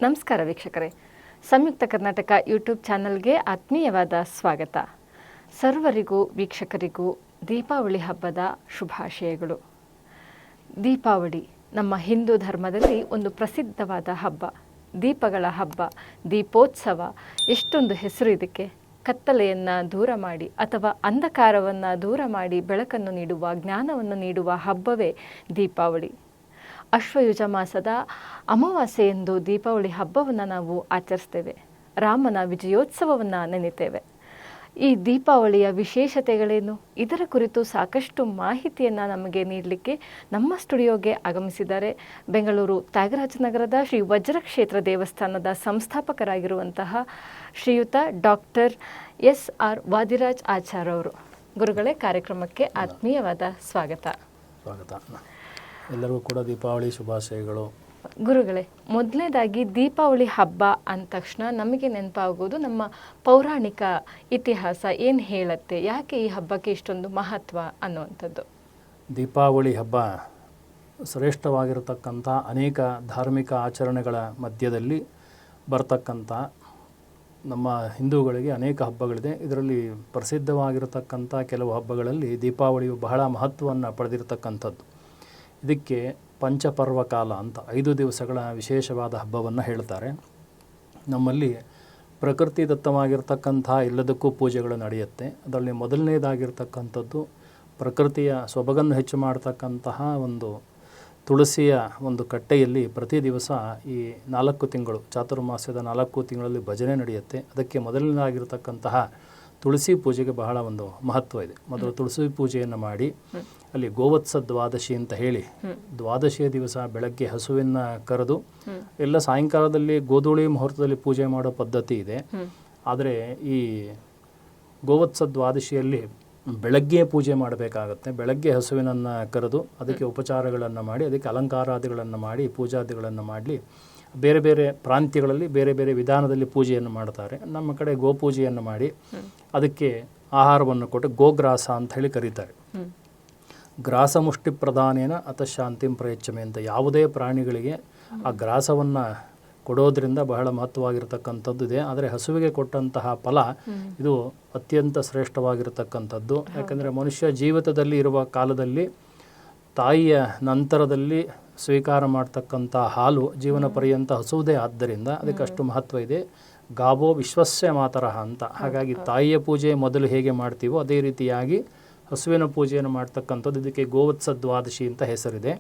ನಮಸ್ಕಾರ ವೀಕ್ಷಕರೇ, ಸಂಯುಕ್ತ ಕರ್ನಾಟಕ ಯೂಟ್ಯೂಬ್ ಚಾನಲ್ಗೆ ಆತ್ಮೀಯವಾದ ಸ್ವಾಗತ. ಸರ್ವರಿಗೂ ವೀಕ್ಷಕರಿಗೂ ದೀಪಾವಳಿ ಹಬ್ಬದ ಶುಭಾಶಯಗಳು. ದೀಪಾವಳಿ ನಮ್ಮ ಹಿಂದೂ ಧರ್ಮದಲ್ಲಿ ಒಂದು ಪ್ರಸಿದ್ಧವಾದ ಹಬ್ಬ, ದೀಪಗಳ ಹಬ್ಬ, ದೀಪೋತ್ಸವ. ಎಷ್ಟೊಂದು ಹೆಸರು ಇದಕ್ಕೆ. ಕತ್ತಲೆಯನ್ನು ದೂರ ಮಾಡಿ ಅಥವಾ ಅಂಧಕಾರವನ್ನು ದೂರ ಮಾಡಿ ಬೆಳಕನ್ನು ನೀಡುವ, ಜ್ಞಾನವನ್ನು ನೀಡುವ ಹಬ್ಬವೇ ದೀಪಾವಳಿ. ಅಶ್ವಯುಜ ಮಾಸದ ಅಮಾವಾಸ್ಯೆಯಂದು ದೀಪಾವಳಿ ಹಬ್ಬವನ್ನು ನಾವು ಆಚರಿಸ್ತೇವೆ. ರಾಮನ ವಿಜಯೋತ್ಸವವನ್ನು ನೆನೆತೇವೆ. ಈ ದೀಪಾವಳಿಯ ವಿಶೇಷತೆಗಳೇನು? ಇದರ ಕುರಿತು ಸಾಕಷ್ಟು ಮಾಹಿತಿಯನ್ನು ನಮಗೆ ನೀಡಲಿಕ್ಕೆ ನಮ್ಮ ಸ್ಟುಡಿಯೋಗೆ ಆಗಮಿಸಿದ್ದಾರೆ ಬೆಂಗಳೂರು ತ್ಯಾಗರಾಜನಗರದ ಶ್ರೀ ವಜ್ರಕ್ಷೇತ್ರ ದೇವಸ್ಥಾನದ ಸಂಸ್ಥಾಪಕರಾಗಿರುವಂತಹ ಶ್ರೀಯುತ ಡಾಕ್ಟರ್ SR ವಾದಿರಾಜ್ ಆಚಾರ್ ಅವರು. ಗುರುಗಳೇ, ಕಾರ್ಯಕ್ರಮಕ್ಕೆ ಆತ್ಮೀಯವಾದ ಸ್ವಾಗತ. ಎಲ್ಲರಿಗೂ ಕೂಡ ದೀಪಾವಳಿ ಶುಭಾಶಯಗಳು. ಗುರುಗಳೇ, ಮೊದಲನೇದಾಗಿ ದೀಪಾವಳಿ ಹಬ್ಬ ಅಂದ ತಕ್ಷಣ ನಮಗೆ ನೆನಪಾಗೋದು ನಮ್ಮ ಪೌರಾಣಿಕ ಇತಿಹಾಸ ಏನು ಹೇಳುತ್ತೆ, ಯಾಕೆ ಈ ಹಬ್ಬಕ್ಕೆ ಇಷ್ಟೊಂದು ಮಹತ್ವ ಅನ್ನುವಂಥದ್ದು. ದೀಪಾವಳಿ ಹಬ್ಬ ಶ್ರೇಷ್ಠವಾಗಿರತಕ್ಕಂಥ ಅನೇಕ ಧಾರ್ಮಿಕ ಆಚರಣೆಗಳ ಮಧ್ಯದಲ್ಲಿ ಬರ್ತಕ್ಕಂಥ ನಮ್ಮ ಹಿಂದೂಗಳಿಗೆ ಅನೇಕ ಹಬ್ಬಗಳಿದೆ. ಇದರಲ್ಲಿ ಪ್ರಸಿದ್ಧವಾಗಿರತಕ್ಕಂಥ ಕೆಲವು ಹಬ್ಬಗಳಲ್ಲಿ ದೀಪಾವಳಿಯು ಬಹಳ ಮಹತ್ವವನ್ನು ಪಡೆದಿರತಕ್ಕಂಥದ್ದು. ಇದಕ್ಕೆ ಪಂಚಪರ್ವ ಕಾಲ ಅಂತ 5 ದಿವಸಗಳ ವಿಶೇಷವಾದ ಹಬ್ಬವನ್ನು ಹೇಳ್ತಾರೆ. ನಮ್ಮಲ್ಲಿ ಪ್ರಕೃತಿ ದತ್ತವಾಗಿರ್ತಕ್ಕಂಥ ಎಲ್ಲದಕ್ಕೂ ಪೂಜೆಗಳು ನಡೆಯುತ್ತೆ. ಅದರಲ್ಲಿ ಮೊದಲನೇದಾಗಿರ್ತಕ್ಕಂಥದ್ದು ಪ್ರಕೃತಿಯ ಸೊಬಗನ್ನು ಹೆಚ್ಚು ಮಾಡತಕ್ಕಂತಹ ಒಂದು ತುಳಸಿಯ ಒಂದು ಕಟ್ಟೆಯಲ್ಲಿ ಪ್ರತಿ ದಿವಸ ಈ 4 ತಿಂಗಳು, ಚಾತುರ್ಮಾಸ್ಯದ 4 ತಿಂಗಳಲ್ಲಿ ಭಜನೆ ನಡೆಯುತ್ತೆ. ಅದಕ್ಕೆ ಮೊದಲನೇದಾಗಿರ್ತಕ್ಕಂತಹ ತುಳಸಿ ಪೂಜೆಗೆ ಬಹಳ ಒಂದು ಮಹತ್ವ ಇದೆ. ಮೊದಲು ತುಳಸಿ ಪೂಜೆಯನ್ನು ಮಾಡಿ ಅಲ್ಲಿ ಗೋವತ್ಸ ದ್ವಾದಶಿ ಅಂತ ಹೇಳಿ ದ್ವಾದಶಿಯ ದಿವಸ ಬೆಳಗ್ಗೆ ಹಸುವಿನ ಕರೆದು ಎಲ್ಲ ಸಾಯಂಕಾಲದಲ್ಲಿ ಗೋಧೂಳಿ ಮುಹೂರ್ತದಲ್ಲಿ ಪೂಜೆ ಮಾಡೋ ಪದ್ಧತಿ ಇದೆ. ಆದರೆ ಈ ಗೋವತ್ಸ ದ್ವಾದಶಿಯಲ್ಲಿ ಬೆಳಗ್ಗೆ ಪೂಜೆ ಮಾಡಬೇಕಾಗತ್ತೆ. ಬೆಳಗ್ಗೆ ಹಸುವಿನನ್ನು ಕರೆದು ಅದಕ್ಕೆ ಉಪಚಾರಗಳನ್ನು ಮಾಡಿ ಅದಕ್ಕೆ ಅಲಂಕಾರಾದಿಗಳನ್ನು ಮಾಡಿ ಪೂಜಾದಿಗಳನ್ನು ಮಾಡಲಿ. ಬೇರೆ ಬೇರೆ ಪ್ರಾಂತ್ಯಗಳಲ್ಲಿ ಬೇರೆ ಬೇರೆ ವಿಧಾನದಲ್ಲಿ ಪೂಜೆಯನ್ನು ಮಾಡ್ತಾರೆ. ನಮ್ಮ ಕಡೆ ಗೋಪೂಜೆಯನ್ನು ಮಾಡಿ ಅದಕ್ಕೆ ಆಹಾರವನ್ನು ಕೊಟ್ಟು ಗೋಗ್ರಾಸ ಅಂತ ಹೇಳಿ ಕರೀತಾರೆ. ಗ್ರಾಸ ಮುಷ್ಟಿ ಪ್ರಧಾನೇನ ಅತ ಶಾಂತಿಂ ಪ್ರಯಚ್ಛಮೆ ಅಂತ ಯಾವುದೇ ಪ್ರಾಣಿಗಳಿಗೆ ಆ ಗ್ರಾಸವನ್ನು ಕೊಡೋದ್ರಿಂದ ಬಹಳ ಮಹತ್ವವಾಗಿರ್ತಕ್ಕಂಥದ್ದು ಇದೆ. ಆದರೆ ಹಸುವಿಗೆ ಕೊಟ್ಟಂತಹ ಫಲ ಇದು ಅತ್ಯಂತ ಶ್ರೇಷ್ಠವಾಗಿರತಕ್ಕಂಥದ್ದು. ಯಾಕಂದರೆ ಮನುಷ್ಯ ಜೀವಿತದಲ್ಲಿ ಇರುವ ಕಾಲದಲ್ಲಿ ತಾಯಿಯ ನಂತರದಲ್ಲಿ ಸ್ವೀಕಾರ ಮಾಡ್ತಕ್ಕಂಥ ಹಾಲು ಜೀವನ ಪರ್ಯಂತ ಹಸುವುದೇ. ಆದ್ದರಿಂದ ಅದಕ್ಕೆ ಅಷ್ಟು ಮಹತ್ವ ಇದೆ. ಗಾವೋ ವಿಶ್ವಸ್ಯ ಮಾತರಹ ಅಂತ. ಹಾಗಾಗಿ ತಾಯಿಯ ಪೂಜೆ ಮೊದಲು ಹೇಗೆ ಮಾಡ್ತೀವೋ ಅದೇ ರೀತಿಯಾಗಿ ಹಸುವಿನ ಪೂಜೆಯನ್ನು ಮಾಡ್ತಕ್ಕಂಥದ್ದು. ಇದಕ್ಕೆ ಗೋವತ್ಸ ದ್ವಾದಶಿ ಅಂತ ಹೆಸರಿದೆ.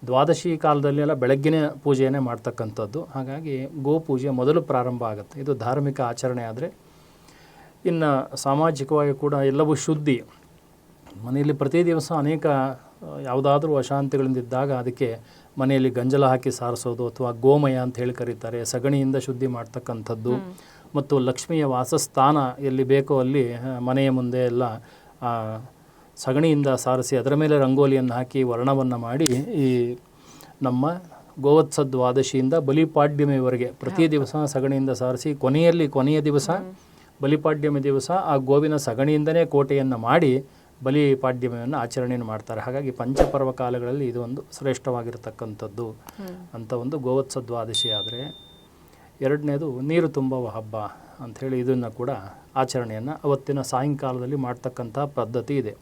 ದ್ವಾದಶಿ ಕಾಲದಲ್ಲಿ ಎಲ್ಲ ಬೆಳಗ್ಗಿನ ಪೂಜೆಯನ್ನೇ ಮಾಡ್ತಕ್ಕಂಥದ್ದು. ಹಾಗಾಗಿ ಗೋಪೂಜೆ ಮೊದಲು ಪ್ರಾರಂಭ ಆಗುತ್ತೆ. ಇದು ಧಾರ್ಮಿಕ ಆಚರಣೆ. ಆದರೆ ಇನ್ನು ಸಾಮಾಜಿಕವಾಗಿ ಕೂಡ ಎಲ್ಲವೂ ಶುದ್ಧಿ. ಮನೆಯಲ್ಲಿ ಪ್ರತಿ ದಿವಸ ಅನೇಕ ಯಾವುದಾದ್ರೂ ಅಶಾಂತಿಗಳಿಂದಿದ್ದಾಗ ಅದಕ್ಕೆ ಮನೆಯಲ್ಲಿ ಗಂಜಲ ಹಾಕಿ ಸಾರಿಸೋದು ಅಥವಾ ಗೋಮಯ ಅಂತ ಹೇಳಿ ಕರೀತಾರೆ, ಸಗಣಿಯಿಂದ ಶುದ್ಧಿ ಮಾಡ್ತಕ್ಕಂಥದ್ದು. ಮತ್ತು ಲಕ್ಷ್ಮಿಯ ವಾಸಸ್ಥಾನ ಎಲ್ಲಿ ಬೇಕೋ ಅಲ್ಲಿ ಮನೆಯ ಮುಂದೆ ಎಲ್ಲ ಸಗಣಿಯಿಂದ ಸಾರಿಸಿ ಅದರ ಮೇಲೆ ರಂಗೋಲಿಯನ್ನು ಹಾಕಿ ವರ್ಣವನ್ನು ಮಾಡಿ ಈ ನಮ್ಮ ಗೋವತ್ಸ ದ್ವಾದಶಿಯಿಂದ ಬಲಿಪಾಡ್ಯಮಿವರೆಗೆ ಪ್ರತಿ ದಿವಸ ಸಗಣಿಯಿಂದ ಸಾರಿಸಿ ಕೊನೆಯ ದಿವಸ ಬಲಿಪಾಡ್ಯಮಿ ದಿವಸ ಆ ಗೋವಿನ ಸಗಣಿಯಿಂದನೇ ಕೋಟೆಯನ್ನು ಮಾಡಿ ಬಲಿಪಾಡ್ಯಮಿಯನ್ನು ಆಚರಣೆಯನ್ನು ಮಾಡ್ತಾರೆ. ಹಾಗಾಗಿ ಪಂಚಪರ್ವ ಕಾಲಗಳಲ್ಲಿ ಇದು ಒಂದು ಶ್ರೇಷ್ಠವಾಗಿರತಕ್ಕಂಥದ್ದು ಅಂತ ಒಂದು ಗೋವತ್ಸ ದ್ವಾದಶಿ. ಆದರೆ ಎರಡನೇದು ನೀರು ತುಂಬುವ ಹಬ್ಬ ಅಂಥೇಳಿ ಇದನ್ನು ಕೂಡ ಆಚರಣೆಯನ್ನು ಅವತ್ತಿನ ಸಾಯಂಕಾಲದಲ್ಲಿ ಮಾಡ್ತಕ್ಕಂಥ ಪದ್ಧತಿ ಇದೆ.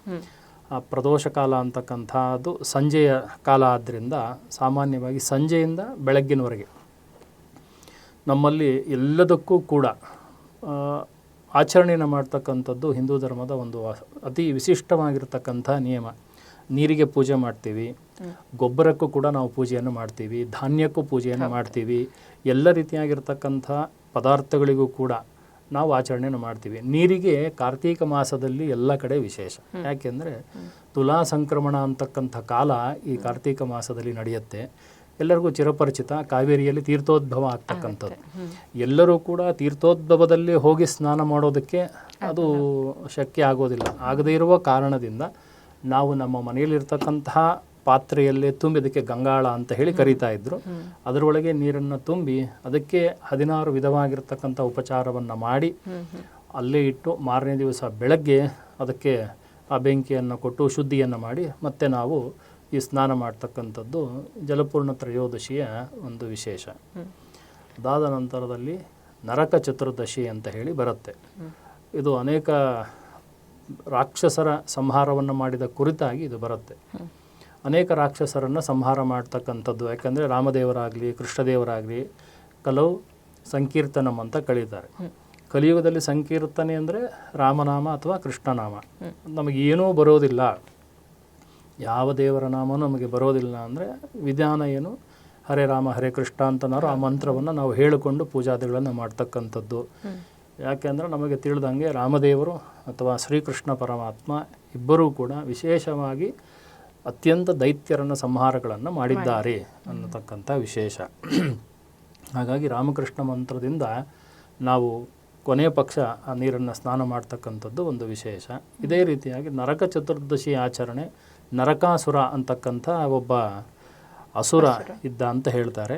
ಆ ಪ್ರದೋಷ ಕಾಲ ಅಂತಕ್ಕಂಥದ್ದು ಸಂಜೆಯ ಕಾಲ ಆದ್ದರಿಂದ ಸಾಮಾನ್ಯವಾಗಿ ಸಂಜೆಯಿಂದ ಬೆಳಗ್ಗಿನವರೆಗೆ ನಮ್ಮಲ್ಲಿ ಎಲ್ಲದಕ್ಕೂ ಕೂಡ ಆಚರಣೆಯನ್ನು ಮಾಡ್ತಕ್ಕಂಥದ್ದು ಹಿಂದೂ ಧರ್ಮದ ಒಂದು ಅತಿ ವಿಶಿಷ್ಟವಾಗಿರ್ತಕ್ಕಂಥ ನಿಯಮ. ನೀರಿಗೆ ಪೂಜೆ ಮಾಡ್ತೀವಿ, ಗೊಬ್ಬರಕ್ಕೂ ಕೂಡ ನಾವು ಪೂಜೆಯನ್ನು ಮಾಡ್ತೀವಿ, ಧಾನ್ಯಕ್ಕೂ ಪೂಜೆಯನ್ನು ಮಾಡ್ತೀವಿ, ಎಲ್ಲ ರೀತಿಯಾಗಿರ್ತಕ್ಕಂಥ ಪದಾರ್ಥಗಳಿಗೂ ಕೂಡ ನಾವು ಆಚರಣೆಯನ್ನು ಮಾಡ್ತೀವಿ. ನೀರಿಗೆ ಕಾರ್ತೀಕ ಮಾಸದಲ್ಲಿ ಎಲ್ಲ ಕಡೆ ವಿಶೇಷ. ಯಾಕೆಂದರೆ ತುಲಾ ಸಂಕ್ರಮಣ ಅಂತಕ್ಕಂಥ ಕಾಲ ಈ ಕಾರ್ತೀಕ ಮಾಸದಲ್ಲಿ ನಡೆಯುತ್ತೆ. ಎಲ್ಲರಿಗೂ ಚಿರಪರಿಚಿತ ಕಾವೇರಿಯಲ್ಲಿ ತೀರ್ಥೋದ್ಭವ ಆಗ್ತಕ್ಕಂಥದ್ದು. ಎಲ್ಲರೂ ಕೂಡ ತೀರ್ಥೋದ್ಭವದಲ್ಲಿ ಹೋಗಿ ಸ್ನಾನ ಮಾಡೋದಕ್ಕೆ ಅದು ಶಕ್ಯ ಆಗೋದಿಲ್ಲ. ಆಗದೇ ಇರುವ ಕಾರಣದಿಂದ ನಾವು ನಮ್ಮ ಮನೆಯಲ್ಲಿರ್ತಕ್ಕಂತಹ ಪಾತ್ರೆಯಲ್ಲೇ ತುಂಬಿ ಅದಕ್ಕೆ ಗಂಗಾಳ ಅಂತ ಹೇಳಿ ಕರೀತಾ ಇದ್ರು. ಅದರೊಳಗೆ ನೀರನ್ನು ತುಂಬಿ ಅದಕ್ಕೆ 16 ವಿಧವಾಗಿರ್ತಕ್ಕಂಥ ಉಪಚಾರವನ್ನು ಮಾಡಿ ಅಲ್ಲೇ ಇಟ್ಟು ಮಾರನೇ ದಿವಸ ಬೆಳಗ್ಗೆ ಅದಕ್ಕೆ ಆ ಬೆಂಕಿಯನ್ನು ಕೊಟ್ಟು ಶುದ್ಧಿಯನ್ನು ಮಾಡಿ ಮತ್ತೆ ನಾವು ಈ ಸ್ನಾನ ಮಾಡ್ತಕ್ಕಂಥದ್ದು ಜಲಪೂರ್ಣ ತ್ರಯೋದಶಿಯ ಒಂದು ವಿಶೇಷ. ಅದಾದ ನಂತರದಲ್ಲಿ ನರಕ ಚತುರ್ದಶಿ ಅಂತ ಹೇಳಿ ಬರುತ್ತೆ. ಇದು ಅನೇಕ ರಾಕ್ಷಸರ ಸಂಹಾರವನ್ನು ಮಾಡಿದ ಕುರಿತಾಗಿ ಇದು ಬರುತ್ತೆ. ಅನೇಕ ರಾಕ್ಷಸರನ್ನು ಸಂಹಾರ ಮಾಡ್ತಕ್ಕಂಥದ್ದು. ಯಾಕಂದರೆ ರಾಮದೇವರಾಗಲಿ ಕೃಷ್ಣದೇವರಾಗಲಿ ಕಲವು ಸಂಕೀರ್ತನಂ ಅಂತ ಕಳೀತಾರೆ. ಕಲಿಯುಗದಲ್ಲಿ ಸಂಕೀರ್ತನೆ ಅಂದರೆ ರಾಮನಾಮ ಅಥವಾ ಕೃಷ್ಣನಾಮ. ನಮಗೇನೂ ಬರೋದಿಲ್ಲ, ಯಾವ ದೇವರ ನಾಮ ನಮಗೆ ಬರೋದಿಲ್ಲ ಅಂದರೆ ವಿಧಾನ ಏನು, ಹರೇ ರಾಮ ಹರೇ ಕೃಷ್ಣ ಅಂತನಾರು ಆ ಮಂತ್ರವನ್ನು ನಾವು ಹೇಳಿಕೊಂಡು ಪೂಜಾದಿಗಳನ್ನು ಮಾಡ್ತಕ್ಕಂಥದ್ದು. ಯಾಕೆಂದರೆ ನಮಗೆ ತಿಳಿದಂಗೆ ರಾಮದೇವರು ಅಥವಾ ಶ್ರೀಕೃಷ್ಣ ಪರಮಾತ್ಮ ಇಬ್ಬರೂ ಕೂಡ ವಿಶೇಷವಾಗಿ ಅತ್ಯಂತ ದೈತ್ಯರನ್ನು ಸಂಹಾರಗಳನ್ನು ಮಾಡಿದ್ದಾರೆ ಅನ್ನತಕ್ಕಂಥ ವಿಶೇಷ. ಹಾಗಾಗಿ ರಾಮಕೃಷ್ಣ ಮಂತ್ರದಿಂದ ನಾವು ಕೊನೆಯ ಪಕ್ಷ ಆ ನೀರನ್ನು ಸ್ನಾನ ಮಾಡ್ತಕ್ಕಂಥದ್ದು ಒಂದು ವಿಶೇಷ. ಇದೇ ರೀತಿಯಾಗಿ ನರಕ ಚತುರ್ದಶಿ ಆಚರಣೆ, ನರಕಾಸುರ ಅಂತಕ್ಕಂಥ ಒಬ್ಬ ಅಸುರ ಇದ್ದ ಅಂತ ಹೇಳ್ತಾರೆ.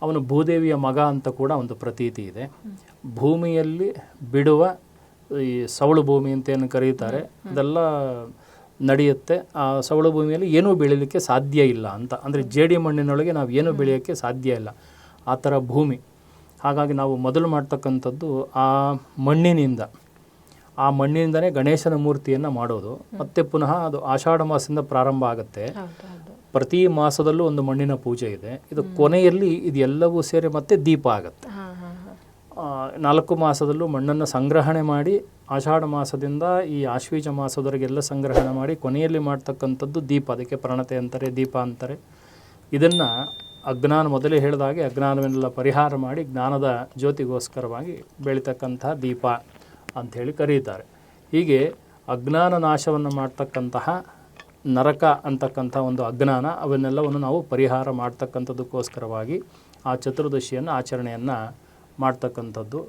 ಅವನು ಭೂದೇವಿಯ ಮಗ ಅಂತ ಕೂಡ ಒಂದು ಪ್ರತೀತಿ ಇದೆ. ಭೂಮಿಯಲ್ಲಿ ಬಿಡುವ ಈ ಸವಳು ಭೂಮಿ ಅಂತ ಏನು ಕರೀತಾರೆ ಅದೆಲ್ಲ ನಡೆಯುತ್ತೆ. ಆ ಸವಳು ಭೂಮಿಯಲ್ಲಿ ಏನೂ ಬೆಳೀಲಿಕ್ಕೆ ಸಾಧ್ಯ ಇಲ್ಲ ಅಂತ, ಅಂದರೆ ಜೇಡಿ ಮಣ್ಣಿನೊಳಗೆ ನಾವು ಏನೂ ಬೆಳೆಯೋಕ್ಕೆ ಸಾಧ್ಯ ಇಲ್ಲ, ಆ ಥರ ಭೂಮಿ. ಹಾಗಾಗಿ ನಾವು ಮೊದಲು ಮಾಡ್ತಕ್ಕಂಥದ್ದು ಆ ಮಣ್ಣಿನಿಂದನೇ ಗಣೇಶನ ಮೂರ್ತಿಯನ್ನು ಮಾಡೋದು. ಮತ್ತೆ ಪುನಃ ಅದು ಆಷಾಢ ಮಾಸದಿಂದ ಪ್ರಾರಂಭ ಆಗುತ್ತೆ. ಪ್ರತಿ ಮಾಸದಲ್ಲೂ ಒಂದು ಮಣ್ಣಿನ ಪೂಜೆ ಇದೆ. ಇದು ಕೊನೆಯಲ್ಲಿ ಇದೆಲ್ಲವೂ ಸೇರಿ ಮತ್ತೆ ದೀಪ ಆಗುತ್ತೆ. 4 ಮಾಸದಲ್ಲೂ ಮಣ್ಣನ್ನು ಸಂಗ್ರಹಣೆ ಮಾಡಿ ಆಷಾಢ ಮಾಸದಿಂದ ಈ ಆಶ್ವೀಜ ಮಾಸದವರೆಗೆಲ್ಲ ಸಂಗ್ರಹಣೆ ಮಾಡಿ ಕೊನೆಯಲ್ಲಿ ಮಾಡ್ತಕ್ಕಂಥದ್ದು ದೀಪ. ಅದಕ್ಕೆ ಪ್ರಣತೆ ಅಂತಾರೆ, ದೀಪ ಅಂತಾರೆ. ಇದನ್ನು ಅಜ್ಞಾನ, ಮೊದಲೇ ಹೇಳಿದಾಗೆ ಅಜ್ಞಾನವನ್ನೆಲ್ಲ ಪರಿಹಾರ ಮಾಡಿ ಜ್ಞಾನದ ಜ್ಯೋತಿಗೋಸ್ಕರವಾಗಿ ಬೆಳೀತಕ್ಕಂತಹ ದೀಪ ಅಂಥೇಳಿ ಕರೀತಾರೆ. ಹೀಗೆ ಅಜ್ಞಾನ ನಾಶವನ್ನು ಮಾಡ್ತಕ್ಕಂತಹ ನರಕ ಅಂತಕ್ಕಂಥ ಒಂದು ಅಜ್ಞಾನ, ಅವನ್ನೆಲ್ಲವನ್ನು ನಾವು ಪರಿಹಾರ ಮಾಡ್ತಕ್ಕಂಥದ್ದಕ್ಕೋಸ್ಕರವಾಗಿ ಆ ಚತುರ್ದಶಿಯನ್ನು ಆಚರಣೆಯನ್ನು ಮಾಡ್ತಕ್ಕಂಥದ್ದು.